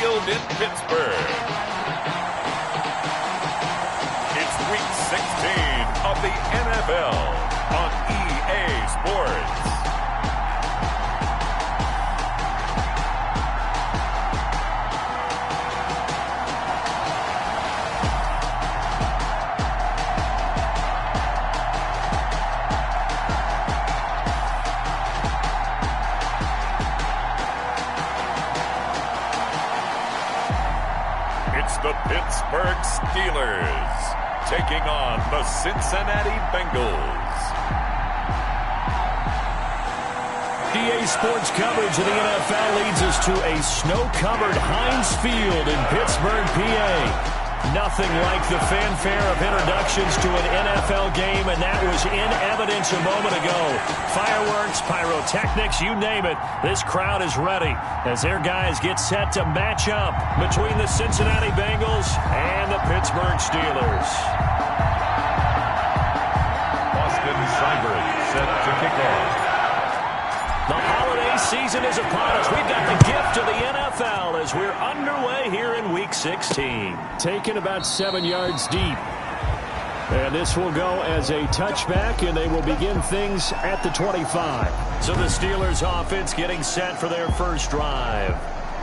Field in Pittsburgh. It's Week 16 of the NFL on EA Sports. The Pittsburgh Steelers taking on the Cincinnati Bengals. EA Sports coverage of the NFL leads us to a snow-covered Heinz Field in Pittsburgh, PA. Nothing like the fanfare of introductions to an NFL game, and that was in evidence a moment ago. Fireworks, pyrotechnics, you name it. This crowd is ready as their guys get set to match up between the Cincinnati Bengals and the Pittsburgh Steelers. Austin Seibert set to kick off. The holiday season is upon us. We've got the gift of the NFL as we're underway here in Week 16. Taken about 7 yards deep. And this will go as a touchback, and they will begin things at the 25. So the Steelers offense getting set for their first drive.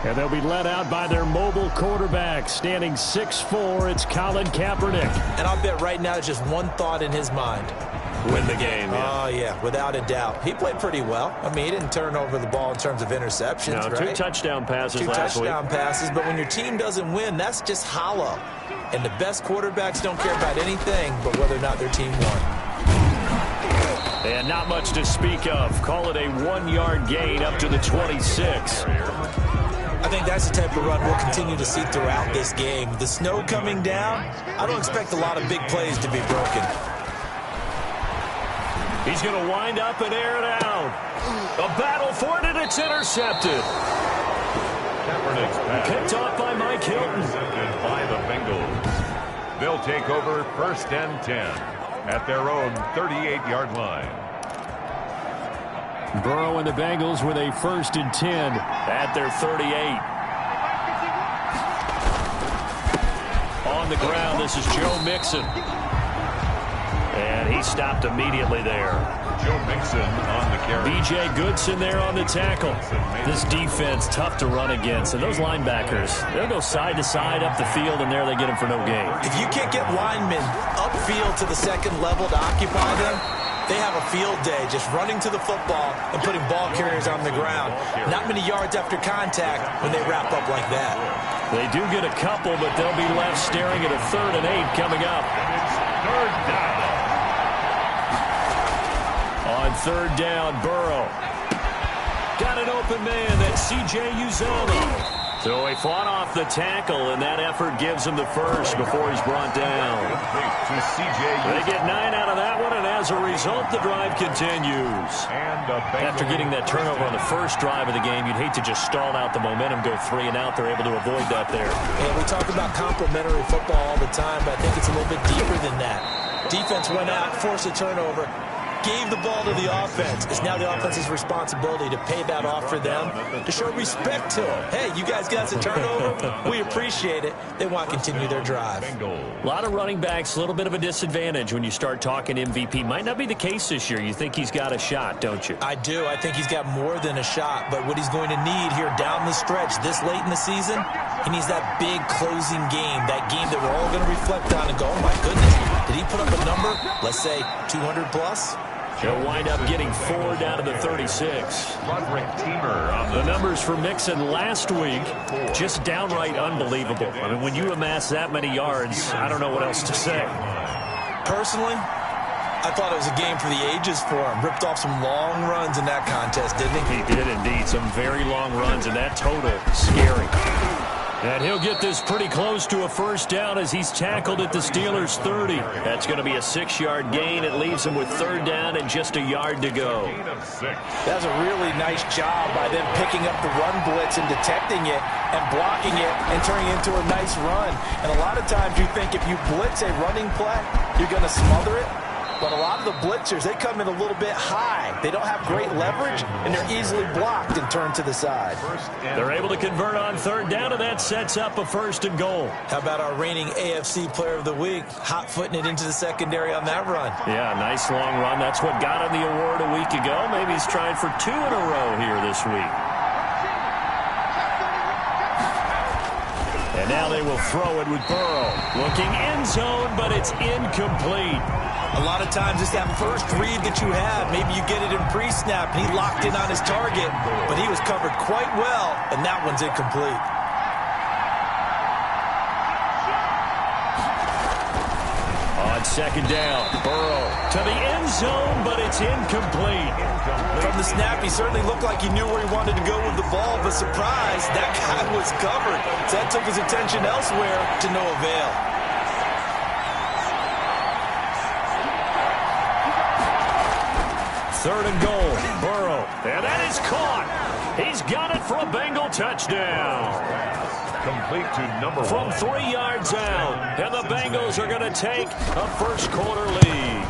And they'll be led out by their mobile quarterback, standing 6'4". It's Colin Kaepernick. And I'll bet right now just one thought in his mind. Win the game, yeah. Oh, yeah, without a doubt. He played pretty well. I mean, he didn't turn over the ball in terms of interceptions, no, right? 2 touchdown passes last week. 2 touchdown passes, but when your team doesn't win, that's just hollow. And the best quarterbacks don't care about anything but whether or not their team won. And not much to speak of. Call it a 1-yard gain up to the 26. I think that's the type of run we'll continue to see throughout this game. The snow coming down, I don't expect a lot of big plays to be broken. He's going to wind up and air it out. A battle for it, and it's intercepted. Kaepernick's pass Picked off by Mike Hilton. Intercepted by the Bengals. They'll take over 1st and 10 at their own 38-yard line. Burrow and the Bengals with a 1st and 10 at their 38. On the ground, this is Joe Mixon. And he stopped immediately there. Joe Mixon on the carry. B.J. Goodson there on the tackle. This defense, tough to run against. And those linebackers, they'll go side to side up the field, and there they get them for no gain. If you can't get linemen upfield to the second level to occupy them, they have a field day just running to the football and putting ball carriers on the ground. Not many yards after contact when they wrap up like that. They do get a couple, but they'll be left staring at a 3rd and 8 coming up. And it's 3rd down. On 3rd down, Burrow. Got an open man. That's C.J. Uzomah. So he fought off the tackle, and that effort gives him the first before he's brought down. They get 9 out of that one, and as a result, the drive continues. After getting that turnover on the first drive of the game, you'd hate to just stall out the momentum, go 3 and out. They're able to avoid that there. And we talk about complementary football all the time, but I think it's a little bit deeper than that. Defense went out, forced a turnover, gave the ball to the offense. It's now the offense's responsibility to pay that off for them, to show respect to them. Hey, you guys got a turnover. We appreciate it. They want to continue their drive. A lot of running backs, a little bit of a disadvantage when you start talking MVP. Might not be the case this year. You think he's got a shot, don't you? I do. I think he's got more than a shot, but what he's going to need here down the stretch this late in the season, he needs that big closing game, that game that we're all going to reflect on and go, oh my goodness, did he put up a number, let's say 200 plus? He'll wind up getting 4 down to the 36. The numbers for Mixon last week, just downright unbelievable. I mean, when you amass that many yards, I don't know what else to say. Personally, I thought it was a game for the ages for him. Ripped off some long runs in that contest, didn't he? He did indeed. Some very long runs, and that total, scary. And he'll get this pretty close to a 1st down as he's tackled at the Steelers' 30. That's going to be a 6-yard gain. It leaves him with 3rd down and just a yard to go. That's a really nice job by them picking up the run blitz and detecting it and blocking it and turning it into a nice run. And a lot of times you think if you blitz a running play, you're going to smother it. But a lot of the blitzers, they come in a little bit high. They don't have great leverage, and they're easily blocked and turned to the side. They're able to convert on third down, and that sets up a 1st and goal. How about our reigning AFC Player of the Week, hot-footing it into the secondary on that run? Yeah, nice long run. That's what got him the award a week ago. Maybe he's trying for 2 in a row here this week. And now they will throw it with Burrow. Looking end zone, but it's incomplete. A lot of times it's that first read that you have. Maybe you get it in pre-snap, and he locked in on his target, but he was covered quite well, and that one's incomplete. On 2nd down, Burrow to the end zone, but it's incomplete. From the snap, he certainly looked like he knew where he wanted to go with the ball, but surprise, that guy was covered. So that took his attention elsewhere to no avail. 3rd and goal, Burrow, and that is caught. He's got it for a Bengal touchdown. Complete to number 1. From 3 yards out, and the Bengals are going to take a first-quarter lead.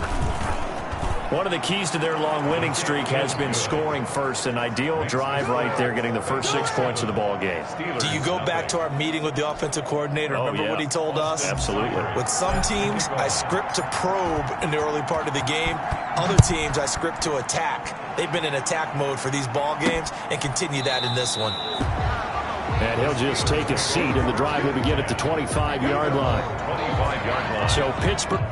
One of the keys to their long winning streak has been scoring first. An ideal drive right there, getting the first 6 points of the ball game. Do you go back to our meeting with the offensive coordinator? Remember what he told us? Absolutely. With some teams, I script to probe in the early part of the game. Other teams, I script to attack. They've been in attack mode for these ball games and continue that in this one. And he'll just take a seat, and the drive will begin at the 25-yard line. 25-yard line. So Pittsburgh...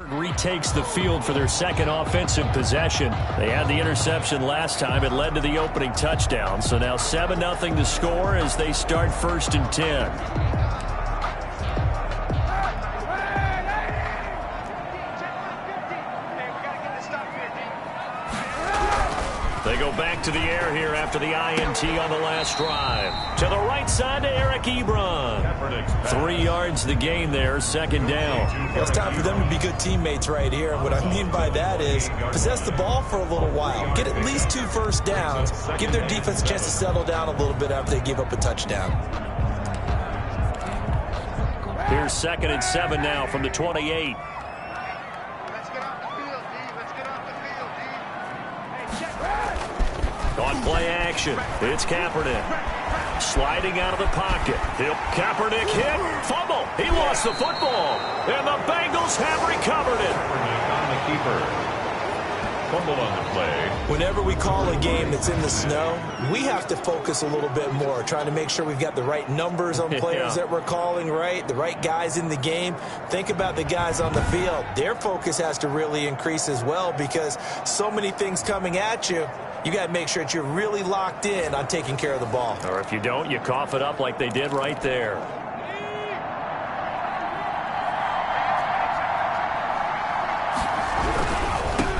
Retakes the field for their second offensive possession. They had the interception last time. It led to the opening touchdown. So now 7-0 to score as they start 1st and 10. They go back to the air here after the INT on the last drive. To the right side to Eric Ebron. 3 yards the gain there, 2nd down. Well, it's time for them to be good teammates right here. And what I mean by that is possess the ball for a little while. Get at least 2 first downs. Give their defense a chance to settle down a little bit after they give up a touchdown. Here's 2nd and 7 now from the 28. On play action, it's Kaepernick. Sliding out of the pocket. Kaepernick hit. Fumble. He lost the football. And the Bengals have recovered it. On the keeper. Fumble on the play. Whenever we call a game that's in the snow, we have to focus a little bit more, trying to make sure we've got the right numbers on players that we're calling, the right guys in the game. Think about the guys on the field. Their focus has to really increase as well because so many things coming at you. You got to make sure that you're really locked in on taking care of the ball. Or if you don't, you cough it up like they did right there.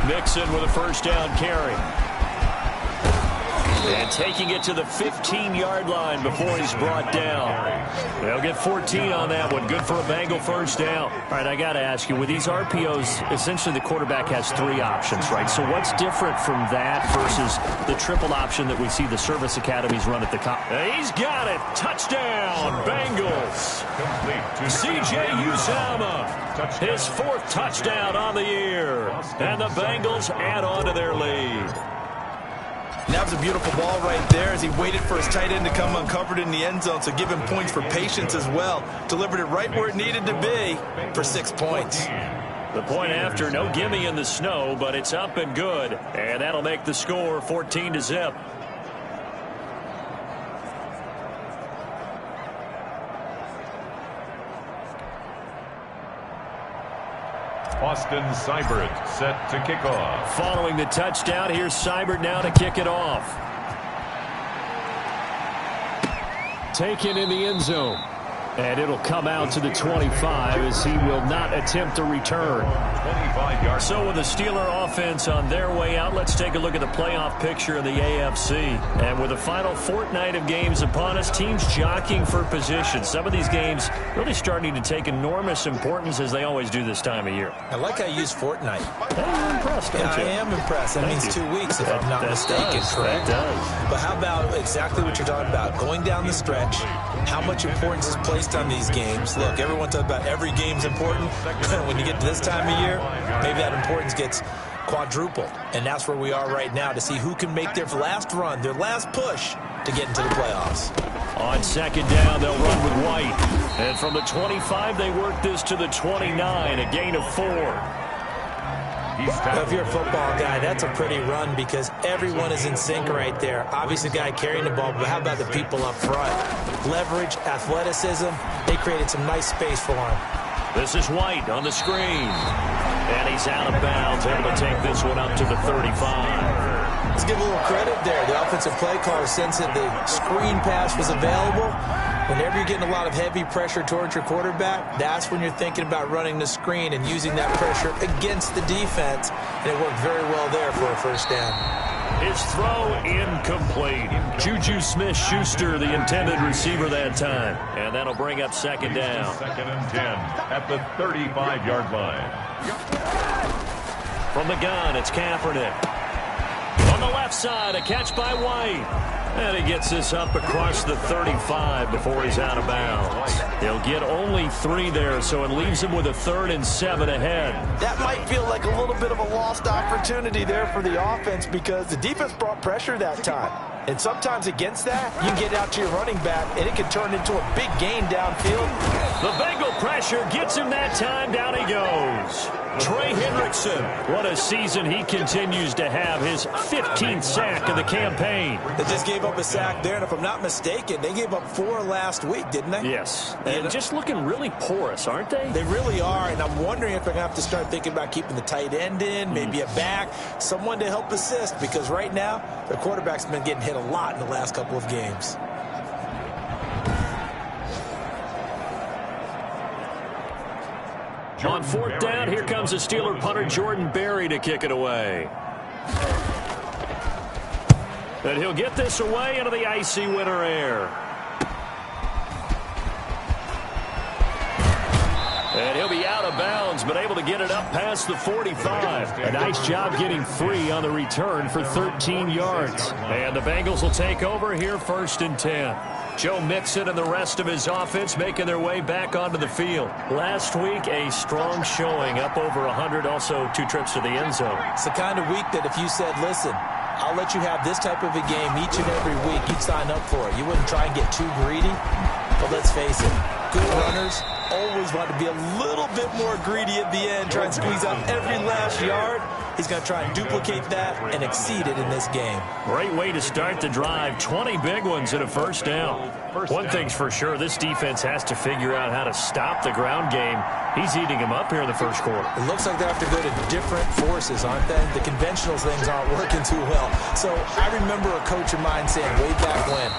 Mixon with a 1st down carry. And taking it to the 15-yard line before he's brought down. They'll get 14 on that one. Good for a Bengal 1st down. All right, I got to ask you, with these RPOs, essentially the quarterback has 3 options, right? So what's different from that versus the triple option that we see the service academies run at the He's got it. Touchdown, Bengals. C.J. Uzomah, his 4th touchdown on the year. And the Bengals add on to their lead. And that was a beautiful ball right there as he waited for his tight end to come uncovered in the end zone, so give him points for patience as well. Delivered it right where it needed to be for 6 points. The point after, no gimme in the snow, but it's up and good. And that'll make the score 14-0. Austin Seibert set to kick off. Following the touchdown, here's Seibert now to kick it off. Taken in the end zone. And it'll come out to the 25 as he will not attempt to return. 25-yard. So with the Steeler offense on their way out, let's take a look at the playoff picture of the AFC. And with the final fortnight of games upon us, teams jockeying for position. Some of these games really starting to take enormous importance as they always do this time of year. I like how you use fortnight. You're impressed, don't you? I am impressed. That means 2 weeks, if I'm not mistaken, correct? That does. But how about exactly what you're talking about? Going down the stretch, how much importance is placed on these games. Look, everyone talks about every game's important. When you get to this time of year, maybe that importance gets quadrupled. And that's where we are right now to see who can make their last run, their last push to get into the playoffs. On 2nd down, they'll run with White. And from the 25, they work this to the 29, a gain of 4. Well, if you're a football guy, that's a pretty run because everyone is in sync right there. Obviously, the guy carrying the ball, but how about the people up front? Leverage, athleticism, they created some nice space for him. This is White on the screen. And he's out of bounds, able to take this one up to the 35. Let's give a little credit there. The offensive play caller sensed that the screen pass was available. Whenever you're getting a lot of heavy pressure towards your quarterback, that's when you're thinking about running the screen and using that pressure against the defense. And it worked very well there for a 1st down. His throw incomplete. Juju Smith-Schuster, the intended receiver that time. And that'll bring up 2nd down. 2nd and 10 at the 35-yard line. From the gun, it's Kaepernick. On the left side, a catch by White. And he gets this up across the 35 before he's out of bounds. He'll get only 3 there, so it leaves him with a 3rd and 7 ahead. That might feel like a little bit of a lost opportunity there for the offense because the defense brought pressure that time. And sometimes against that, you can get out to your running back, and it can turn into a big gain downfield. The Bengal pressure gets him that time. Down he goes. Trey Hendrickson. What a season he continues to have. His 15th sack of the campaign. They just gave up a sack there, and if I'm not mistaken, they gave up 4 last week, didn't they? Yes. And just looking really porous, aren't they? They really are, and I'm wondering if they're going to have to start thinking about keeping the tight end in, maybe a back, someone to help assist, because right now, their quarterback's been getting hit a lot in the last couple of games. On 4th down, here comes the Steeler punter Jordan Berry to kick it away. And he'll get this away into the icy winter air. And he'll be out of bounds, but able to get it up past the 45. A nice job getting free on the return for 13 yards. And the Bengals will take over here 1st and 10. Joe Mixon and the rest of his offense making their way back onto the field. Last week, a strong showing, up over 100, also 2 trips to the end zone. It's the kind of week that if you said, listen, I'll let you have this type of a game each and every week, you'd sign up for it. You wouldn't try and get too greedy. But let's face it, good runners always want to be a little bit more greedy at the end, try and squeeze out every last yard. He's going to try and duplicate that and exceed it in this game. Great way to start the drive. 20 big ones and a 1st down. One thing's for sure, this defense has to figure out how to stop the ground game. He's eating them up here in the 1st quarter. It looks like they have to go to different forces, aren't they? The conventional things aren't working too well. So I remember a coach of mine saying way back when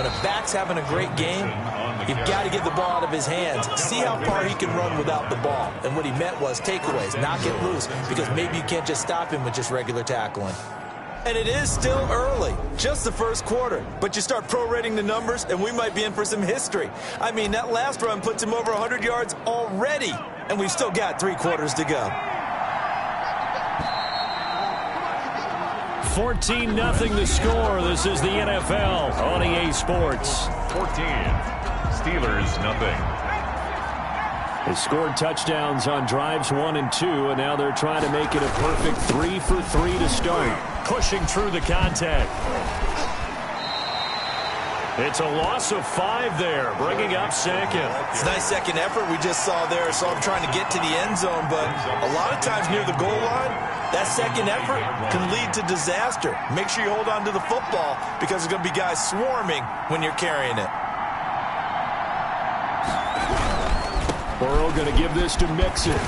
a back's having a great game, you've got to get the ball out of his hands. See how far he can run without the ball. And what he meant was takeaways, knock it loose, because maybe you can't just stop him with just regular tackling. And it is still early, just the 1st quarter. But you start prorating the numbers, and we might be in for some history. I mean, that last run puts him over 100 yards already, and we've still got 3 quarters to go. 14-0 the score. This is the NFL on EA Sports. 14. Steelers, nothing. They scored touchdowns on drives 1 and 2, and now they're trying to make it a perfect 3 for 3 to start. Pushing through the contact. It's a loss of 5 there, bringing up 2nd. It's a nice second effort we just saw there. So I'm trying to get to the end zone, but a lot of times near the goal line, that second effort can lead to disaster. Make sure you hold on to the football because there's going to be guys swarming when you're carrying it. Burrow going to give this to Mixon.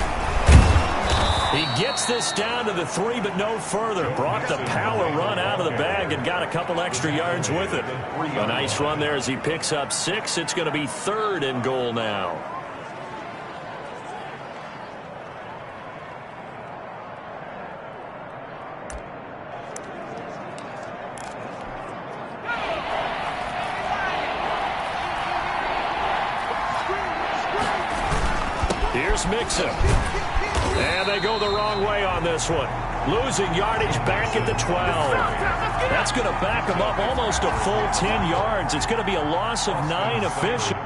He gets this down to the 3, but no further. Brought the power run out of the bag and got a couple extra yards with it. A nice run there as he picks up 6. It's going to be 3rd and goal now. Here's Mixon. And they go the wrong way on this one. Losing yardage back at the 12. That's going to back them up almost a full 10 yards. It's going to be a loss of 9 official.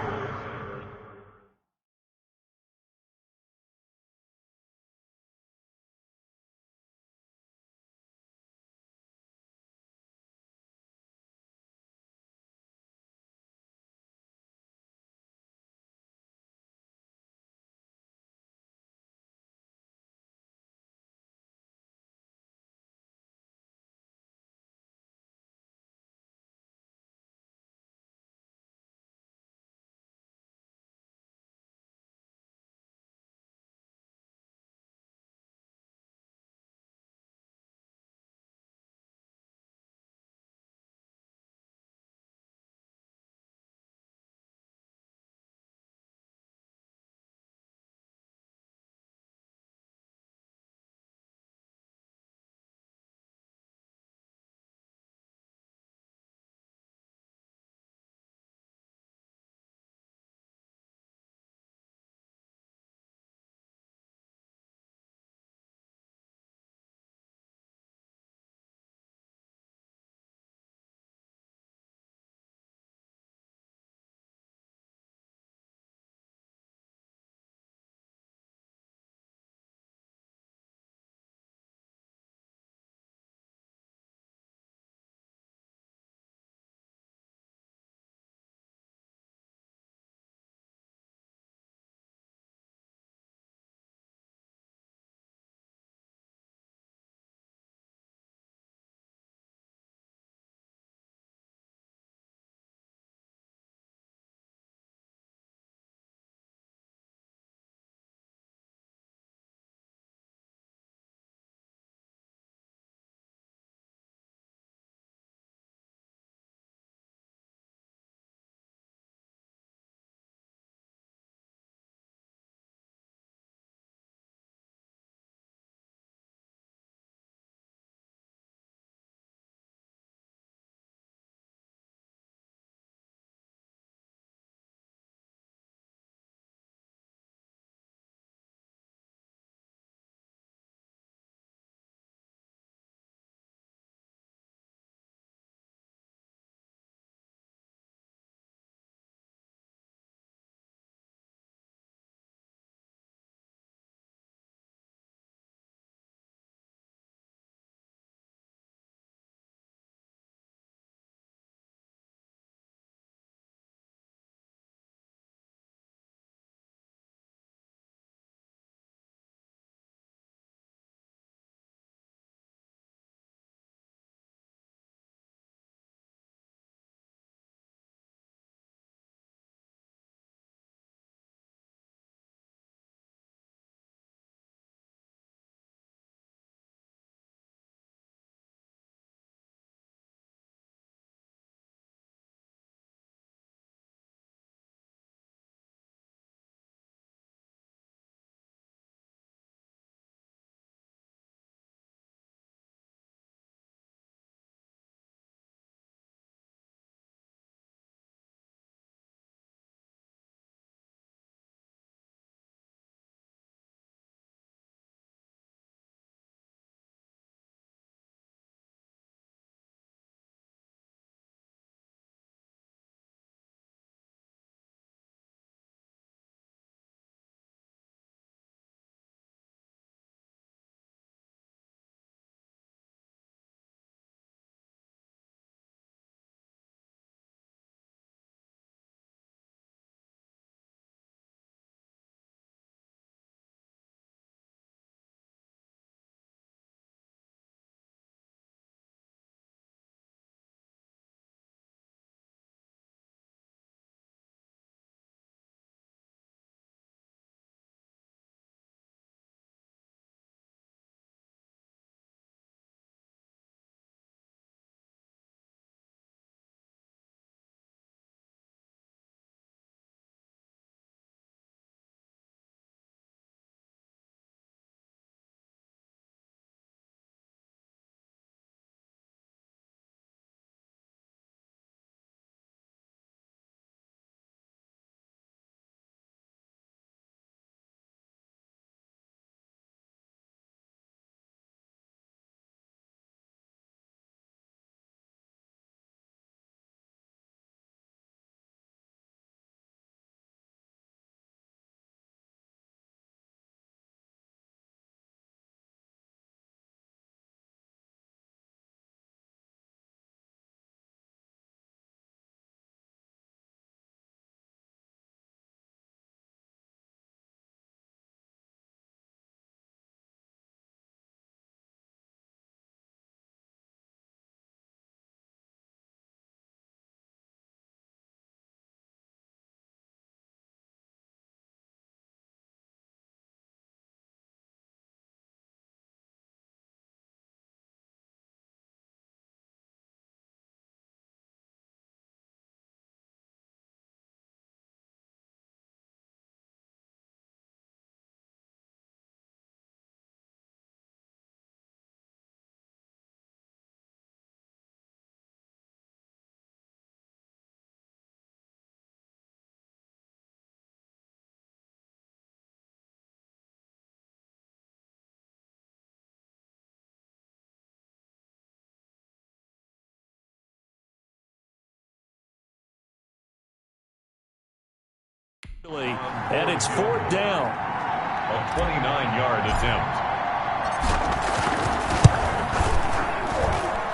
And it's 4th down. A 29-yard attempt.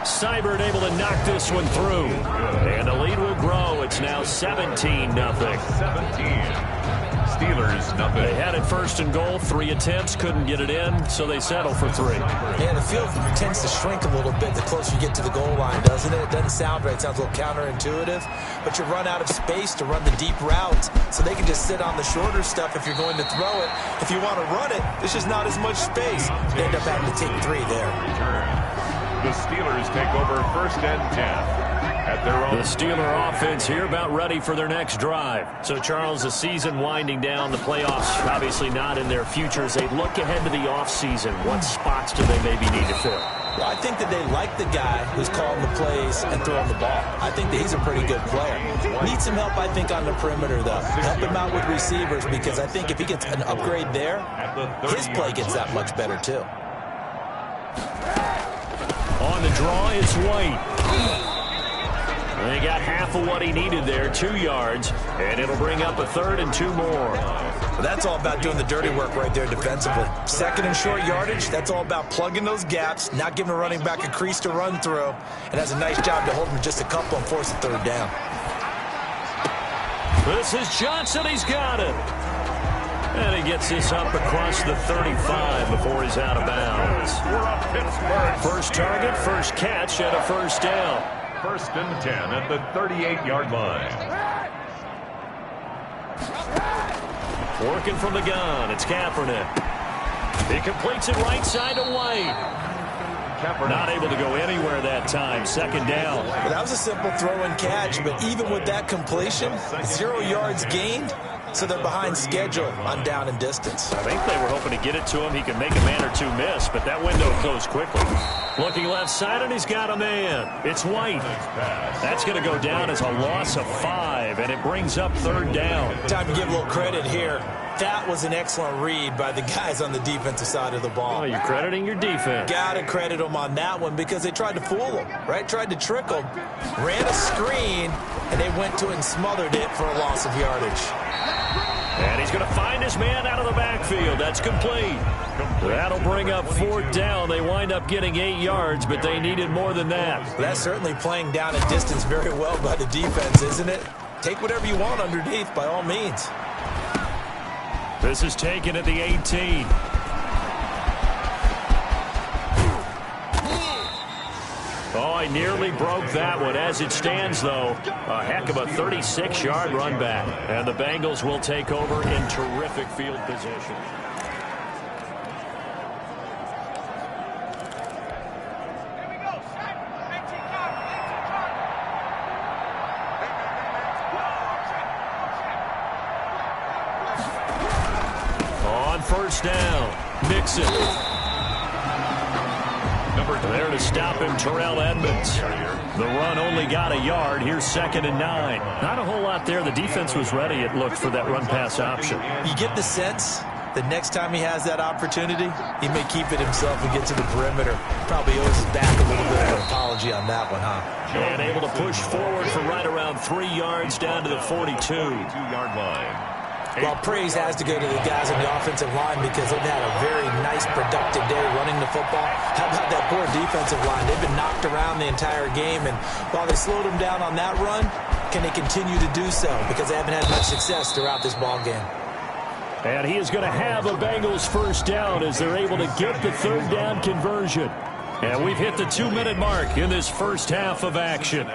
Seibert able to knock this one through. And the lead will grow. It's now 17-0. 17. Steelers, nothing. They had it 1st and goal. 3 attempts. Couldn't get it in, so they settle for 3. Yeah, the field tends to shrink a little bit the closer you get to the goal line, doesn't it? It doesn't sound right. It sounds a little counterintuitive. But you run out of space to run the deep routes, so they can just sit on the shorter stuff if you're going to throw it. If you want to run it, there's just not as much space. They end up having to take 3 there. The Steelers take over 1st and 10. At their own. The Steeler offense here about ready for their next drive. So, Charles, the season winding down, the playoffs obviously not in their future. As they look ahead to the offseason, what spots do they maybe need to fill? Well, I think that they like the guy who's calling the plays and throwing the ball. I think that he's a pretty good player. Needs some help, I think, on the perimeter, though. Help him out with receivers, because I think if he gets an upgrade there, his play gets that much better, too. On the draw, it's White. They got half of what he needed there, 2 yards, and it'll bring up a 3rd and 2 more. Well, that's all about doing the dirty work right there defensively. 2nd and short yardage, that's all about plugging those gaps, not giving a running back a crease to run through, and has a nice job to hold him just a couple and force a 3rd down. This is Johnson. He's got it. And he gets this up across the 35 before he's out of bounds. First target, first catch, and a 1st down. 1st and 10 at the 38-yard line. Working from the gun, it's Kaepernick. He completes it right side to White. Kaepernick. Not able to go anywhere that time. 2nd down. Well, that was a simple throw and catch, but even with that completion, 0 yards gained, so they're behind schedule on down and distance. I think they were hoping to get it to him. He could make a man or 2 miss, but that window closed quickly. Looking left side, and he's got a man. It's White. That's going to go down as a loss of 5, and it brings up 3rd down. Time to give a little credit here. That was an excellent read by the guys on the defensive side of the ball. Oh, you're crediting your defense. Got to credit them on that one because they tried to fool him, right? Tried to trick him, ran a screen, and they went to it and smothered it for a loss of yardage. And he's going to find his man out of the backfield. That's complete. That'll bring up 4th down. They wind up getting 8 yards, but they needed more than that. Well, that's certainly playing down and distance very well by the defense, isn't it? Take whatever you want underneath, by all means. This is taken at the 18. Oh, he nearly broke that one. As it stands, though, a heck of a 36-yard run back. And the Bengals will take over in terrific field position. On 1st down, Mixon. There to stop him, Terrell Edmonds. The run only got a yard. Here's 2nd and 9. Not a whole lot there. The defense was ready, it looked, for that run-pass option. You get the sense that next time he has that opportunity, he may keep it himself and get to the perimeter. Probably owes his back a little bit of an apology on that one, huh? And able to push forward for right around 3 yards down to the 42-yard line. Well, praise has to go to the guys on the offensive line because they've had a very nice, productive day running the football. How about that poor defensive line? They've been knocked around the entire game, and while they slowed them down on that run, can they continue to do so? Because they haven't had much success throughout this ball game. And he is going to have a Bengals 1st down as they're able to get the 3rd down conversion. And we've hit the 2-minute mark in this first half of action.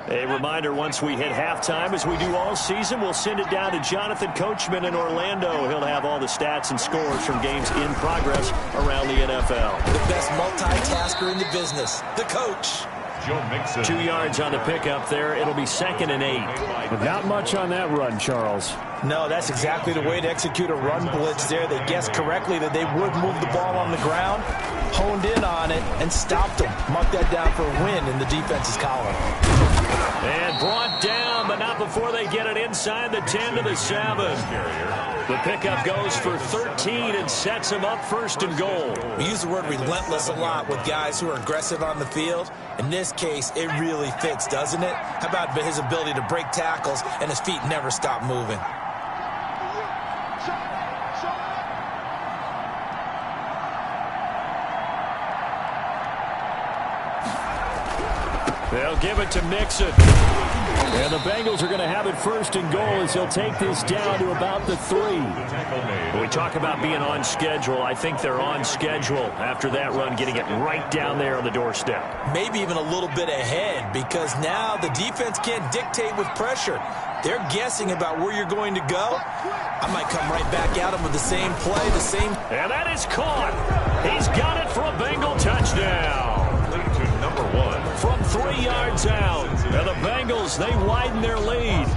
A reminder, once we hit halftime, as we do all season, we'll send it down to Jonathan Coachman in Orlando. He'll have all the stats and scores from games in progress around the NFL. The best multitasker in the business, the coach. Joe Mixon. 2 yards on the pickup there. It'll be 2nd and 8. But not much on that run, Charles. No, that's exactly the way to execute a run blitz there. They guessed correctly that they would move the ball on the ground, honed in on it, and stopped them. Mark that down for a win in the defense's column. And brought down, but not before they get it inside the 10 to the 7. The pickup goes for 13 and sets him up first and goal. We use the word relentless a lot with guys who are aggressive on the field. In this case, it really fits, doesn't it? How about his ability to break tackles and his feet never stop moving? They'll give it to Mixon. And the Bengals are going to have it first and goal as he'll take this down to about the 3. When we talk about being on schedule, I think they're on schedule after that run, getting it right down there on the doorstep. Maybe even a little bit ahead, because now the defense can't dictate with pressure. They're guessing about where you're going to go. I might come right back at him with the same play, the same. And that is caught. He's got it for a Bengal touchdown. Number 1. From 3 yards out. And the Bengals, they widen their lead.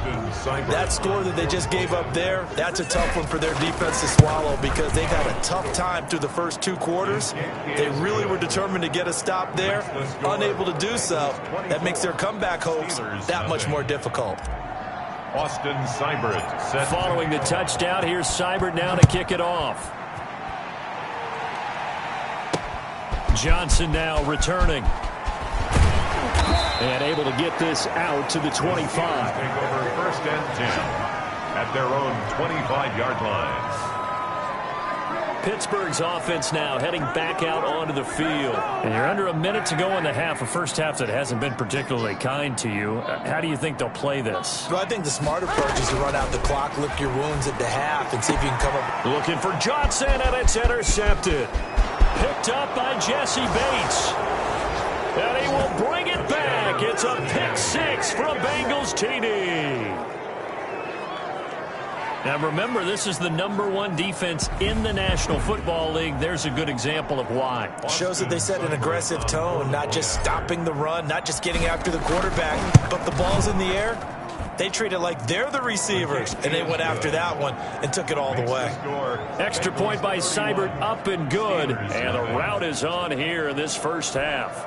That score that they just gave up there, that's a tough one for their defense to swallow, because they've had a tough time through the first 2 quarters. They really were determined to get a stop there, unable to do so. That makes their comeback hopes that much more difficult. Austin Seibert set. Following the touchdown, here's Seibert now to kick it off. Johnson now returning. And able to get this out to the 25. Take over first and 10 at their own 25-yard line. Pittsburgh's offense now heading back out onto the field. And you're under a minute to go in the half, a first half that hasn't been particularly kind to you. How do you think they'll play this? Well, I think the smart approach is to run out the clock, lick your wounds at the half, and see if you can come up. Looking for Johnson, and it's intercepted. Picked up by Jesse Bates. And he will bring it back. It's a pick 6 for a Bengals TD. Now remember, this is the #1 defense in the National Football League. There's a good example of why. Shows that they set an aggressive tone, not just stopping the run, not just getting after the quarterback, but the ball's in the air. They treat it like they're the receivers, and they went after that one and took it all the way. Extra point by Seibert, up and good. And the route is on here in this first half.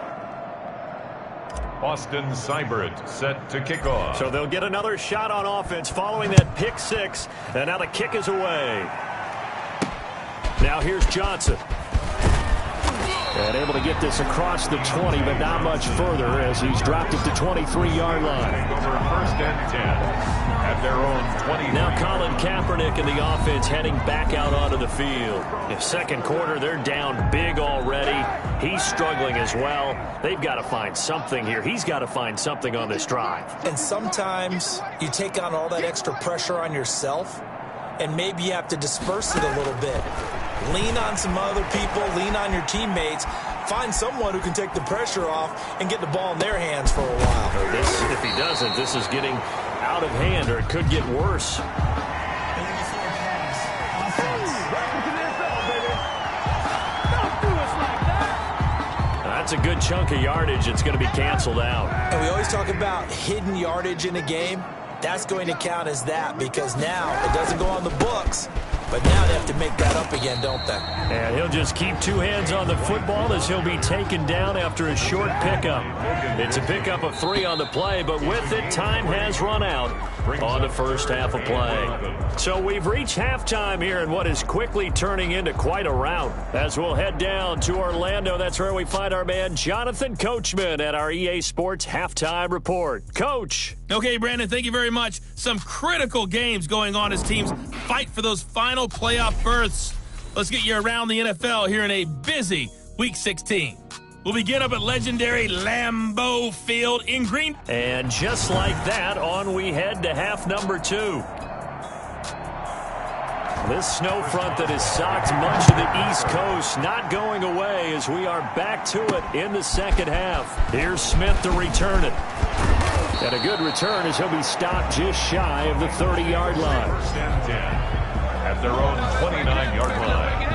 Austin Seibert set to kick off. So they'll get another shot on offense following that pick 6. And now the kick is away. Now here's Johnson. And able to get this across the 20, but not much further as he's dropped it to 23-yard line. Over first and 10 at their own 20. Now Colin Kaepernick and the offense heading back out onto the field. In second quarter, they're down big already. He's struggling as well. They've got to find something here. He's got to find something on this drive. And sometimes you take on all that extra pressure on yourself, and maybe you have to disperse it a little bit. Lean on some other people, lean on your teammates, find someone who can take the pressure off and get the ball in their hands for a while. If he doesn't, this is getting out of hand, or it could get worse. That's a good chunk of yardage. It's going to be canceled out. And we always talk about hidden yardage in a game. That's going to count as that, because now it doesn't go on the books, but now they have to make that up again, don't they? And he'll just keep 2 hands on the football as he'll be taken down after a short pickup. It's a pickup of 3 on the play, but with it, time has run out on the first half of play. So we've reached halftime here in what is quickly turning into quite a rout. As we'll head down to Orlando, that's where we find our man Jonathan Coachman at our EA Sports Halftime Report. Coach. Okay, Brandon, thank you very much. Some critical games going on as teams fight for those final playoff berths. Let's get you around the NFL here in a busy Week 16. We'll begin up at legendary Lambeau Field in Green. And just like that, on we head to half number 2. This snow front that has socked much of the East Coast not going away as we are back to it in the second half. Here's Smith to return it. And a good return as he'll be stopped just shy of the 30-yard line. First and 10 at their own 29-yard line.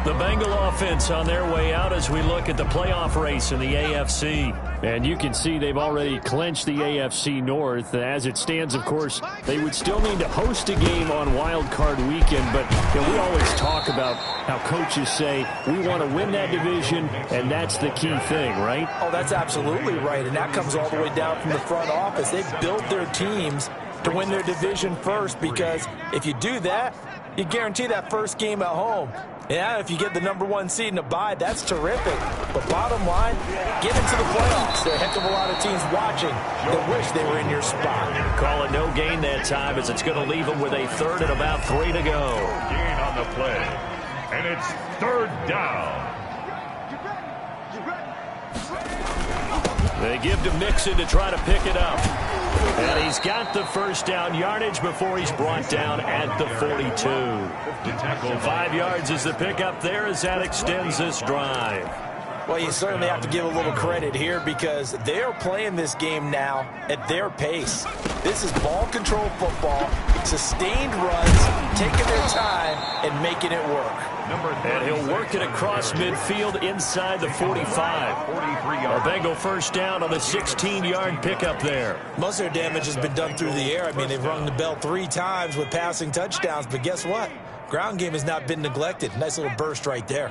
The Bengal offense on their way out as we look at the playoff race in the AFC. And you can see they've already clinched the AFC North. As it stands, of course, they would still need to host a game on Wild Card Weekend. But we always talk about how coaches say we want to win that division, and that's the key thing, right? Oh, that's absolutely right. And that comes all the way down from the front office. They built their teams to win their division first, because if you do that, you guarantee that first game at home. Yeah, if you get the #1 seed in a bye, that's terrific. But bottom line, get into the playoffs. There are a heck of a lot of teams watching that wish they were in your spot. Call it no gain that time, as it's going to leave them with a third and about 3 to go. Gain on the play. And it's third down. They give to Mixon to try to pick it up. And he's got the first down yardage before he's brought down at the 42. 5 yards is the pickup there as that extends this drive. Well, you certainly have to give a little credit here, because they're playing this game now at their pace. This is ball control football, sustained runs, taking their time and making it work. And he'll work it across midfield inside the 45. A Bengal first down on a 16-yard pickup there. Most of their damage has been done through the air. I mean, they've rung the bell 3 times with passing touchdowns, but guess what? Ground game has not been neglected. Nice little burst right there.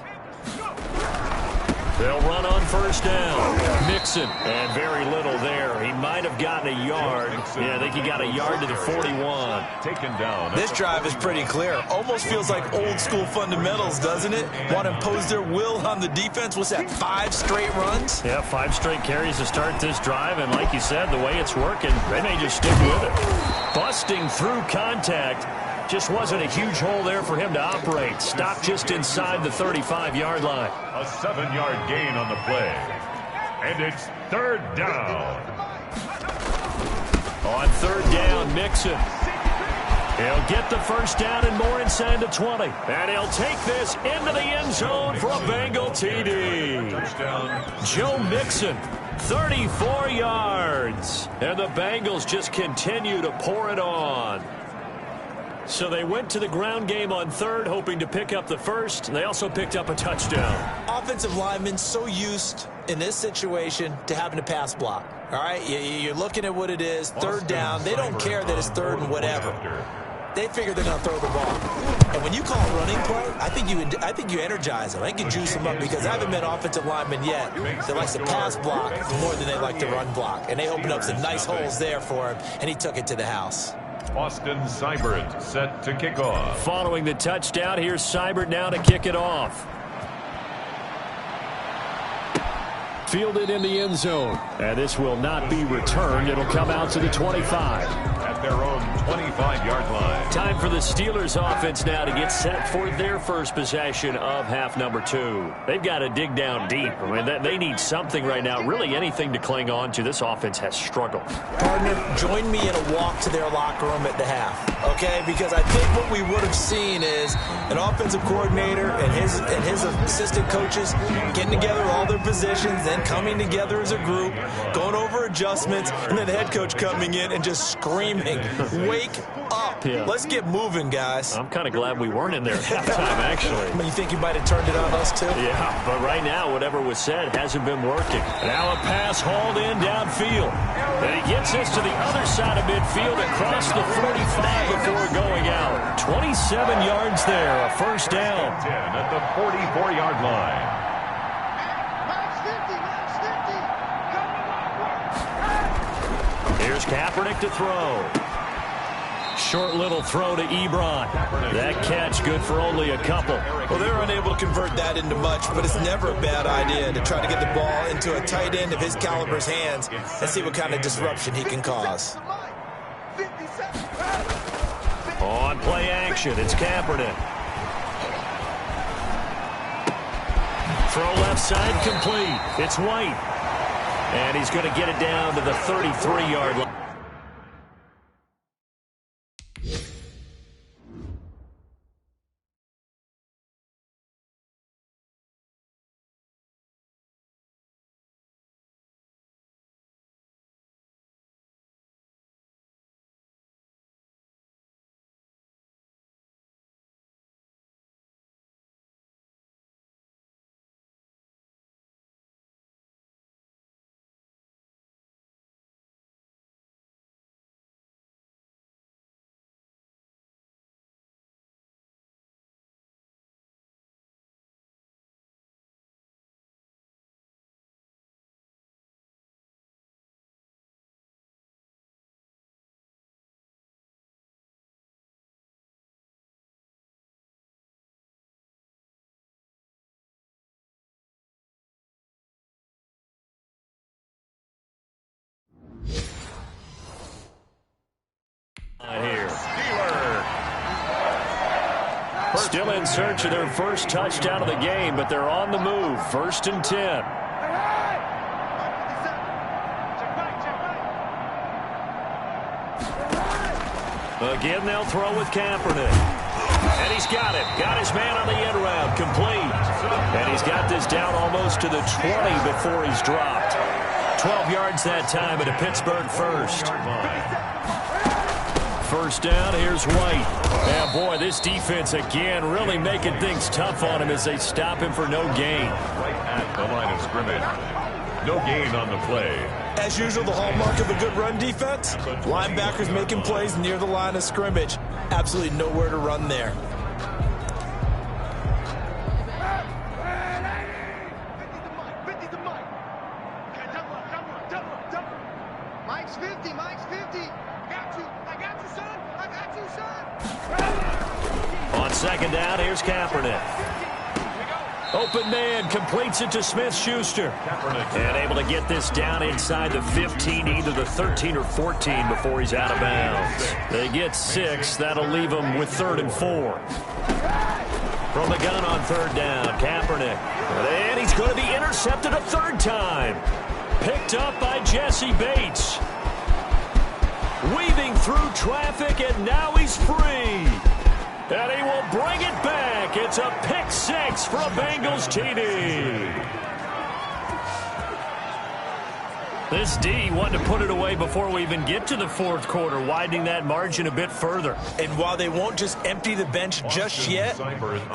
They'll run on first down. Mixon, and very little there. He might have gotten a yard. Yeah, I think he got a yard to the 41. Taken down. This drive is pretty clear. Almost feels like old school fundamentals, doesn't it? Want to impose their will on the defense. What's that, 5 straight runs? Yeah, 5 straight carries to start this drive, and like you said, the way it's working, they may just stick with it. Busting through contact. Just wasn't a huge hole there for him to operate. Stopped just inside the 35-yard line. A 7-yard gain on the play. And it's third down. On third down, Mixon. He'll get the first down and more inside the 20. And he'll take this into the end zone for a Bengal TD. Touchdown. Joe Mixon, 34 yards. And the Bengals just continue to pour it on. So they went to the ground game on third, hoping to pick up the first. And they also picked up a touchdown. Offensive linemen so used in this situation to having to pass block. All right, you're looking at what it is, third down. They don't care that it's third and whatever. They figure they're going to throw the ball. And when you call a running play, I think you energize them. I think you juice them up, because I haven't met offensive linemen yet that likes to pass block more than they like to run block. And they opened up some nice holes there for him, and he took it to the house. Austin Seibert set to kick off. Following the touchdown, here's Seibert now to kick it off. Fielded in the end zone. And this will not be returned. It'll come out to the 25. At their own 25-yard line. Time for the Steelers offense now to get set for their first possession of half number 2. They've got to dig down deep. I mean, they need something right now, really anything to cling on to. This offense has struggled. Partner, join me in a walk to their locker room at the half, okay? Because I think what we would have seen is an offensive coordinator and his assistant coaches getting together all their positions, then coming together as a group, going over adjustments, and then the head coach coming in and just screaming, wake up. Yeah. Let's get moving, guys. I'm kind of glad we weren't in there at halftime, actually. You think you might have turned it on us, too? Yeah, but right now, whatever was said hasn't been working. Now a pass hauled in downfield. And he gets this to the other side of midfield across the 45 before going out. 27 yards there, a first down. 10 at the 44-yard line. Here's Kaepernick to throw. Short little throw to Ebron. That catch good for only a couple. Well, they're unable to convert that into much, but it's never a bad idea to try to get the ball into a tight end of his caliber's hands and see what kind of disruption he can cause. On play action, it's Kaepernick. Throw left side complete. It's White. And he's going to get it down to the 33-yard line. Still in search of their first touchdown of the game, but they're on the move. 1st and 10. Again, they'll throw with Kaepernick. And he's got it. Got his man on the end route. Complete. And he's got this down almost to the 20 before he's dropped. 12 yards that time at a Pittsburgh first. First down, here's White. And boy, this defense again really making things tough on him as they stop him for no gain. Right at the line of scrimmage. No gain on the play. As usual, the hallmark of a good run defense, linebackers making plays near the line of scrimmage. Absolutely nowhere to run there. Mike's 50, Mike's 50. I got you, son. On second down, here's Kaepernick. Open man completes it to Smith-Schuster. And able to get this down inside the 15, either the 13 or 14 before he's out of bounds. They get 6. That'll leave them with 3rd and 4. From the gun on 3rd down, Kaepernick. And he's going to be intercepted a 3rd time. Picked up by Jesse Bates. Weaving through traffic, and now he's free. And he will bring it back. It's a pick 6 for a Bengals TD. This D wanted to put it away before we even get to the 4th quarter, widening that margin a bit further. And while they won't just empty the bench just yet,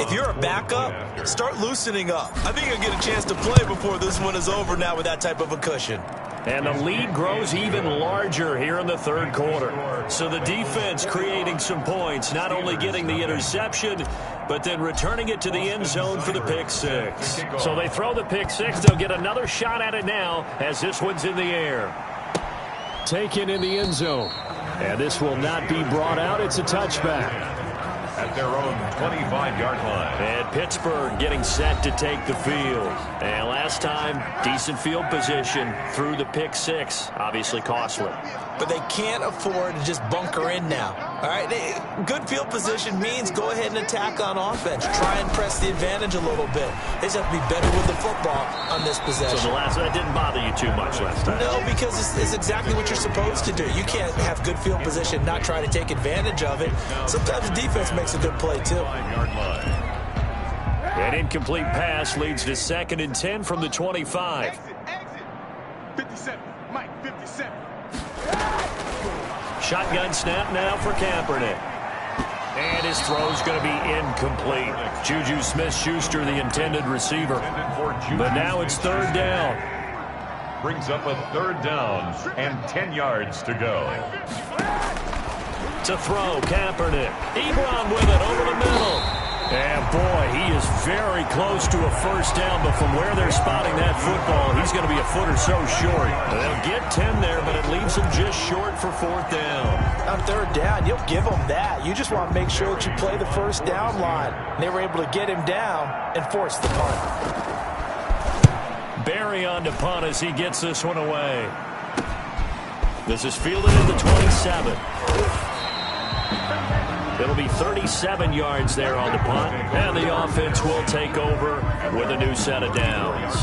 if you're a backup, start loosening up. I think you'll get a chance to play before this one is over now with that type of a cushion. And the lead grows even larger here in the 3rd quarter. So the defense creating some points, not only getting the interception, but then returning it to the end zone for the pick 6. So they throw the pick 6. They'll get another shot at it now as this one's in the air. Taken in the end zone. And this will not be brought out. It's a touchback. At their own 25-yard line. And Pittsburgh getting set to take the field. And last time, decent field position through the pick 6. Obviously costly. But they can't afford to just bunker in now. All right, good field position means go ahead and attack on offense. Try and press the advantage a little bit. They just have to be better with the football on this possession. So that didn't bother you too much last time? No, because it's exactly what you're supposed to do. You can't have good field position, not try to take advantage of it. Sometimes the defense makes a good play, too. An incomplete pass leads to 2nd and 10 from the 25. Exit. 57, Mike, 57. Shotgun snap now for Kaepernick. And his throw's going to be incomplete. Juju Smith-Schuster, the intended receiver. But now it's 3rd down. Brings up a 3rd down and 10 yards to go. To throw, Kaepernick. Ebron with it over the middle. And boy, he is very close to a 1st down, but from where they're spotting that football, he's going to be a foot or so short. They'll get 10 there, but it leaves him just short for 4th down. On 3rd down, you'll give them that. You just want to make sure that you play the 1st down line. They were able to get him down and force the punt. Barry on to punt as he gets this one away. This is fielded at the 27. It'll be 37 yards there on the punt, and the offense will take over with a new set of downs.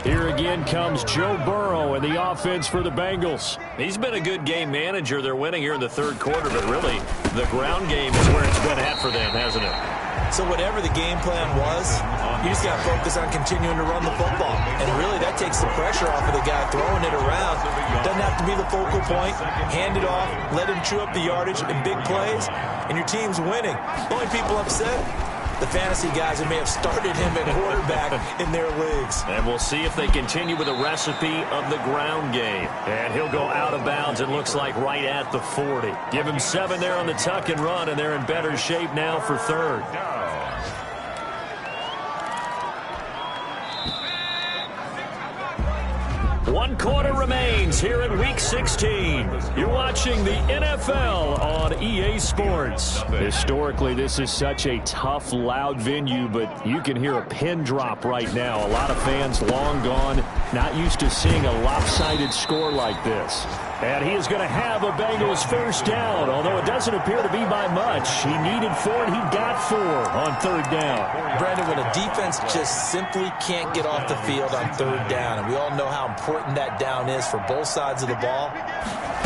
Here again comes Joe Burrow and the offense for the Bengals. He's been a good game manager. They're winning here in the 3rd quarter, but really the ground game is where it's been at for them, hasn't it? So whatever the game plan was, you just got to focus on continuing to run the football. And really, that takes the pressure off of the guy throwing it around. Doesn't have to be the focal point. Hand it off, let him chew up the yardage in big plays, and your team's winning. The only people upset, the fantasy guys that may have started him at quarterback in their leagues. And we'll see if they continue with a recipe of the ground game. And he'll go out of bounds, it looks like, right at the 40. Give him 7 there on the tuck and run, and they're in better shape now for 3rd. One quarter remains here in Week 16. You're watching the NFL on EA Sports. Historically, this is such a tough, loud venue, but you can hear a pin drop right now. A lot of fans long gone, not used to seeing a lopsided score like this. And he is going to have a Bengals first down, although it doesn't appear to be by much. He needed 4, and he got 4 on third down. Brandon, when a defense just simply can't get off the field on third down, and we all know how important that down is for both sides of the ball,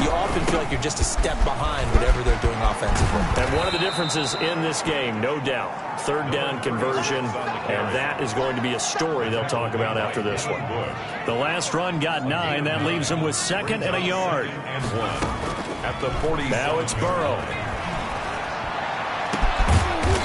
you often feel like you're just a step behind whatever they're doing offensively. And one of the differences in this game, no doubt, third down conversion, and that is going to be a story they'll talk about after this one. The last run got 9. That leaves them with 2nd and a yard. And 1 at the 40. Now it's Burrow.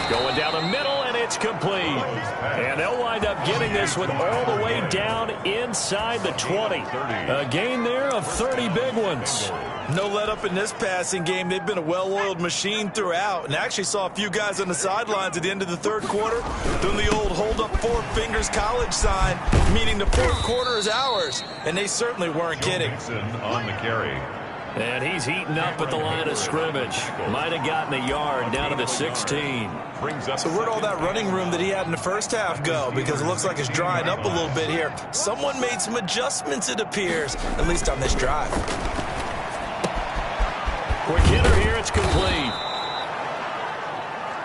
Going down the middle, and it's complete. And they'll wind up getting this one all the way down inside the 20. A gain there of 30 big ones. No let up in this passing game. They've been a well-oiled machine throughout, and actually saw a few guys on the sidelines at the end of the third quarter doing the old hold up 4 fingers college sign, meaning the fourth quarter is ours, and they certainly weren't kidding. On the carry. And he's heating up at the line of scrimmage. Might have gotten a yard down to the 16. So where'd all that running room that he had in the first half go? Because it looks like it's drying up a little bit here. Someone made some adjustments, it appears, at least on this drive. Quick hitter here, it's complete.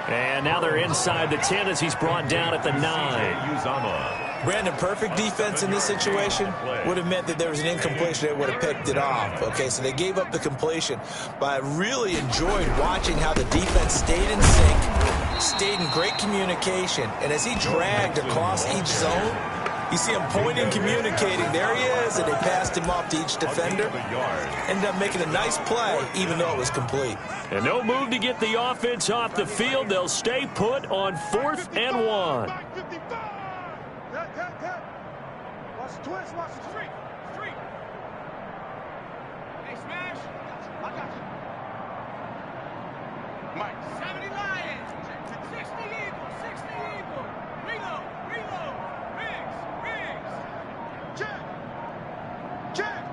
And now they're inside the 10 as he's brought down at the 9. Brandon, perfect defense in this situation would have meant that there was an incompletion. They would have picked it off. Okay, so they gave up the completion. But I really enjoyed watching how the defense stayed in sync, stayed in great communication. And as he dragged across each zone, you see him pointing, communicating. There he is, and they passed him off to each defender. Ended up making a nice play, even though it was complete. And no move to get the offense off the field. They'll stay put on 4th and 1. Watch the twist, watch the street. Hey, Smash. I got you. Mike. 70 Lions. 60 Eagles. 60 Eagles. Reload. Riggs. Check.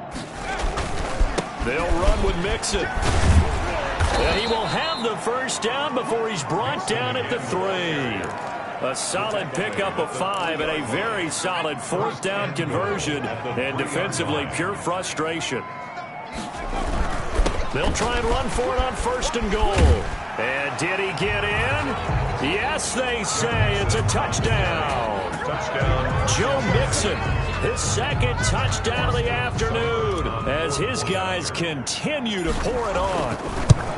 They'll run with Mixon. And he will have the first down before he's brought down at the 3. A solid pickup of 5 and a very solid 4th down conversion. And defensively, pure frustration. They'll try and run for it on 1st and goal. And did he get in? Yes, they say it's a touchdown. Joe Mixon, his 2nd touchdown of the afternoon, as his guys continue to pour it on.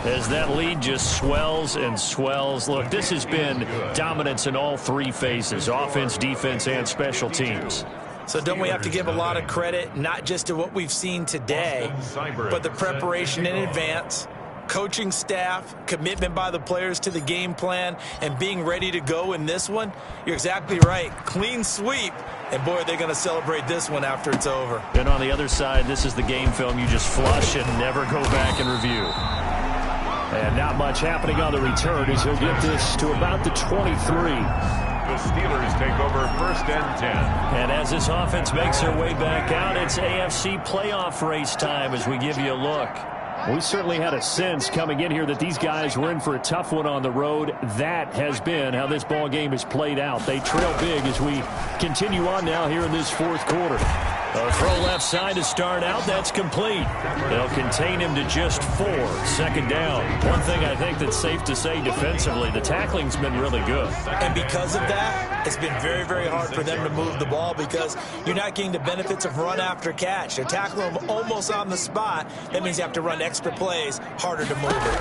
As that lead just swells and swells. Look, this has been dominance in all 3 phases, offense, defense, and special teams. So don't we have to give a lot of credit, not just to what we've seen today, but the preparation in advance, coaching staff, commitment by the players to the game plan, and being ready to go in this one? You're exactly right. Clean sweep. And, boy, they're going to celebrate this one after it's over. And on the other side, this is the game film you just flush and never go back and review. And not much happening on the return as he'll get this to about the 23. The Steelers take over 1st and 10. And as this offense makes their way back out, it's AFC playoff race time as we give you a look. We certainly had a sense coming in here that these guys were in for a tough one on the road. That has been how this ball game has played out. They trail big as we continue on now here in this 4th quarter. A throw left side to start out. That's complete. They'll contain him to just 4. 2nd down. One thing I think that's safe to say defensively, the tackling's been really good. And because of that, it's been very, very hard for them to move the ball because you're not getting the benefits of run after catch. They're tackling them almost on the spot. That means you have to run extra plays, harder to move it.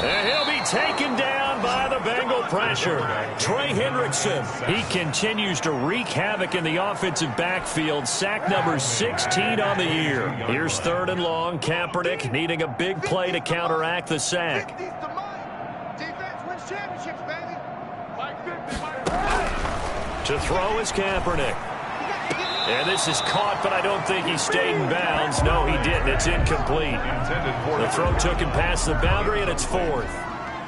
And he'll be taken down by the Bengal pressure. Trey Hendrickson, he continues to wreak havoc in the offensive backfield. Sack number 16 on the year. Here's 3rd and long. Kaepernick needing a big play to counteract the sack. Defense wins championships, baby. To throw is Kaepernick. And this is caught, but I don't think he stayed in bounds. No, he didn't. It's incomplete. The throw took him past the boundary, and it's 4th.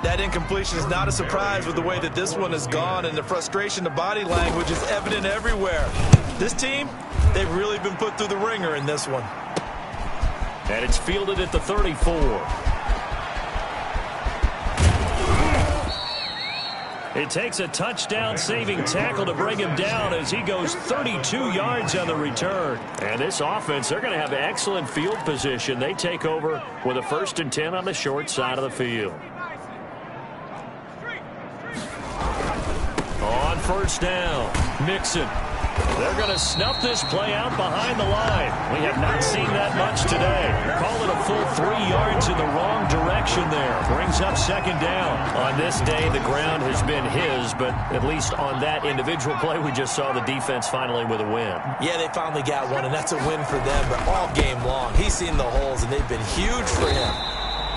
That incompletion is not a surprise with the way that this one has gone, and the frustration, the body language is evident everywhere. This team, they've really been put through the ringer in this one. And it's fielded at the 34. It takes a touchdown-saving tackle to bring him down as he goes 32 yards on the return. And this offense, they're going to have excellent field position. They take over with a 1st and 10 on the short side of the field. On 1st down, Mixon. They're going to snuff this play out behind the line. We have not seen that much today. Call it a full 3 yards in the wrong direction there. Brings up 2nd down. On this day, the ground has been his, but at least on that individual play, we just saw the defense finally with a win. Yeah, they finally got one, and that's a win for them, but all game long, he's seen the holes, and they've been huge for him.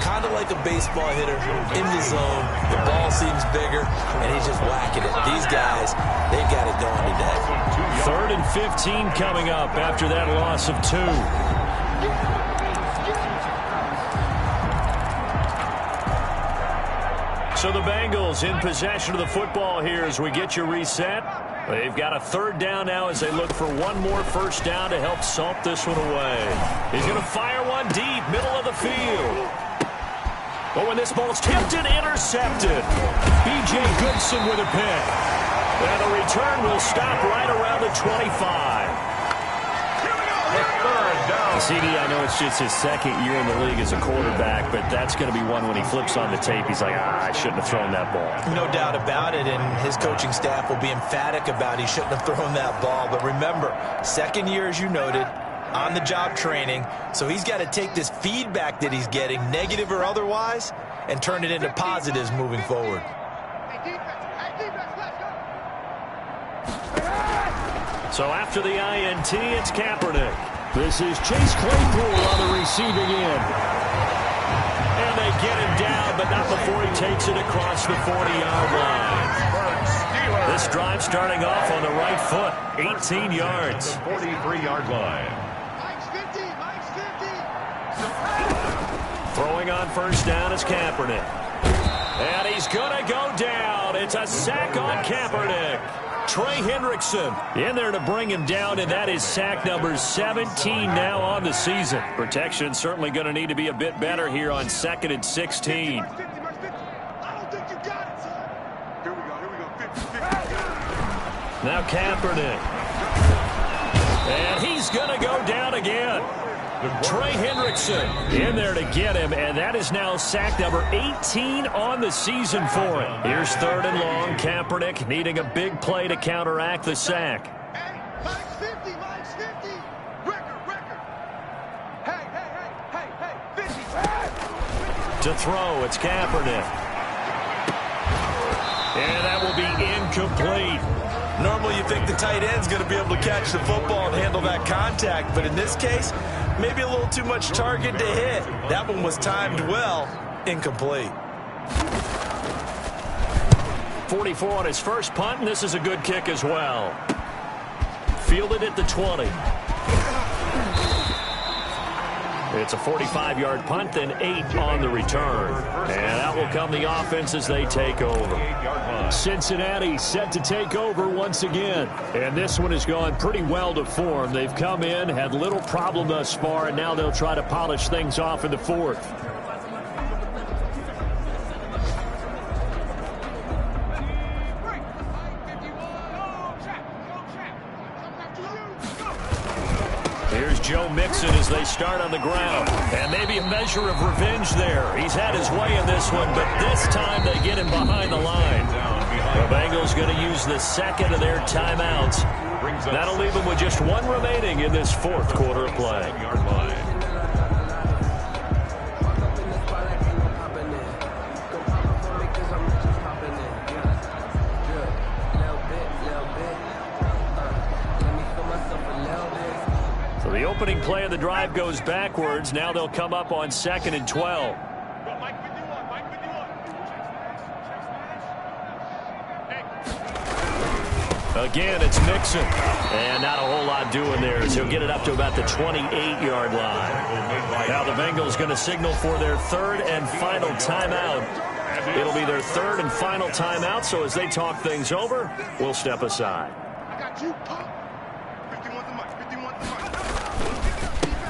Kind of like a baseball hitter in the zone. The ball seems bigger, and he's just whacking it. These guys, they've got it going today. 3rd and 15 coming up after that loss of 2. So the Bengals in possession of the football here as we get you reset. They've got a 3rd down now as they look for one more 1st down to help salt this one away. He's going to fire one deep, middle of the field. But when this ball's tipped and intercepted, B.J. Goodson with a pick. And the return will stop right around the 25. CD, I know it's just his 2nd year in the league as a quarterback, but that's going to be one when he flips on the tape. He's like, I shouldn't have thrown that ball. No doubt about it, and his coaching staff will be emphatic about he shouldn't have thrown that ball. But remember, 2nd year, as you noted, on-the-job training, so he's got to take this feedback that he's getting, negative or otherwise, and turn it into positives moving forward. So after the INT, it's Kaepernick. This is Chase Claypool on the receiving end. And they get him down, but not before he takes it across the 40-yard line. This drive starting off on the right foot, 18 yards. 43-yard line. Throwing on 1st down is Kaepernick. And he's going to go down. It's a sack on Kaepernick. Trey Hendrickson in there to bring him down, and that is sack number 17 now on the season. Protection certainly going to need to be a bit better here on 2nd and 16. Now Kaepernick. And he's going to go down again. Trey Hendrickson in there to get him, and that is now sack number 18 on the season for him. Here's 3rd and long. Kaepernick needing a big play to counteract the sack. To throw, it's Kaepernick. And that will be incomplete. Normally you think the tight end's going to be able to catch the football and handle that contact, but in this case, maybe a little too much target to hit. That one was timed well, incomplete. 44 on his first punt, and this is a good kick as well. Fielded at the 20. It's a 45-yard punt, then 8 on the return. And out will come the offense as they take over. Cincinnati set to take over once again. And this one has gone pretty well to form. They've come in, had little problem thus far, and now they'll try to polish things off in the 4th. Here's Joe Mixon as they start on the ground. And maybe a measure of revenge there. He's had his way in this one, but this time they get him behind the line. The Bengals going to use the 2nd of their timeouts. That'll leave them with just 1 remaining in this 4th quarter of play. The opening play of the drive goes backwards. Now they'll come up on 2nd and 12. Again, it's Mixon. And not a whole lot doing there as he'll get it up to about the 28-yard line. Now the Bengals going to signal for their 3rd and final timeout. It'll be their 3rd and final timeout, so as they talk things over, we'll step aside.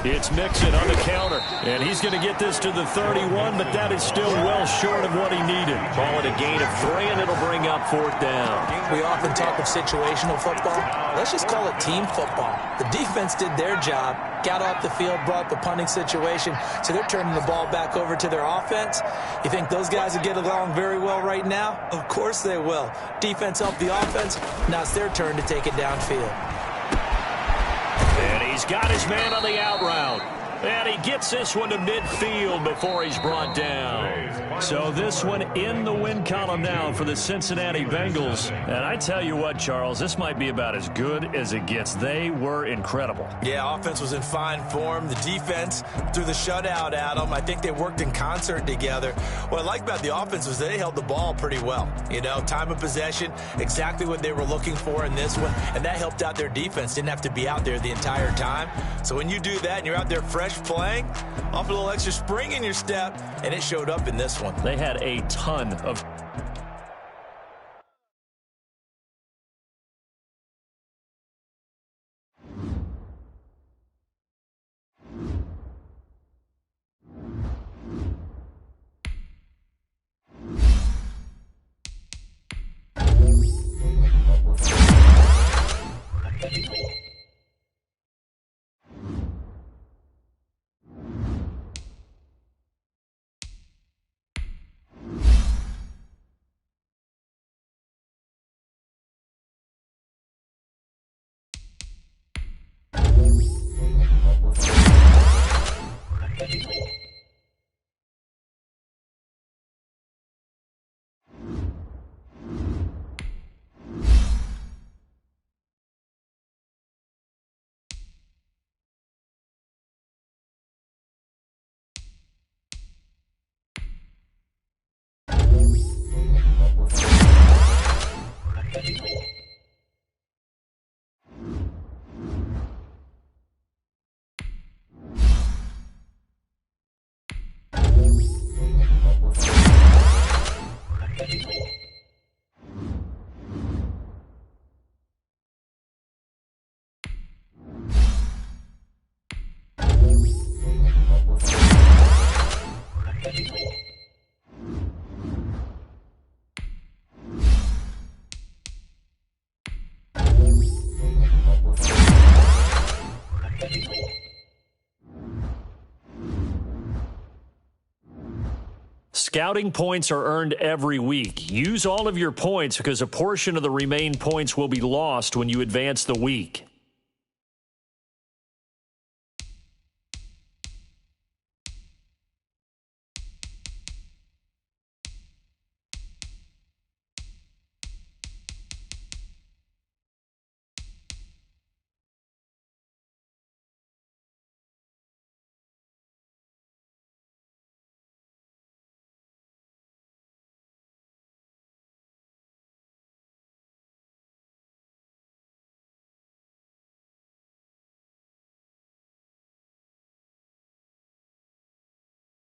It's Mixon on the counter. And he's going to get this to the 31, but that is still well short of what he needed. Call it a gain of 3, and it'll bring up 4th down. We often talk of situational football. Let's just call it team football. The defense did their job, got off the field, brought the punting situation, so they're turning the ball back over to their offense. You think those guys will get along very well right now? Of course they will. Defense helped the offense. Now it's their turn to take it downfield. And he's got his man on the out route. And he gets this one to midfield before he's brought down. So this one in the win column now for the Cincinnati Bengals. And I tell you what, Charles, this might be about as good as it gets. They were incredible. Yeah, offense was in fine form. The defense threw the shutout at them. I think they worked in concert together. What I like about the offense was they held the ball pretty well. You know, time of possession, exactly what they were looking for in this one. And that helped out their defense. Didn't have to be out there the entire time. So when you do that and you're out there fresh playing, off a little extra spring in your step, and it showed up in this one. They had a ton of... Scouting points are earned every week. Use all of your points because a portion of the remaining points will be lost when you advance the week.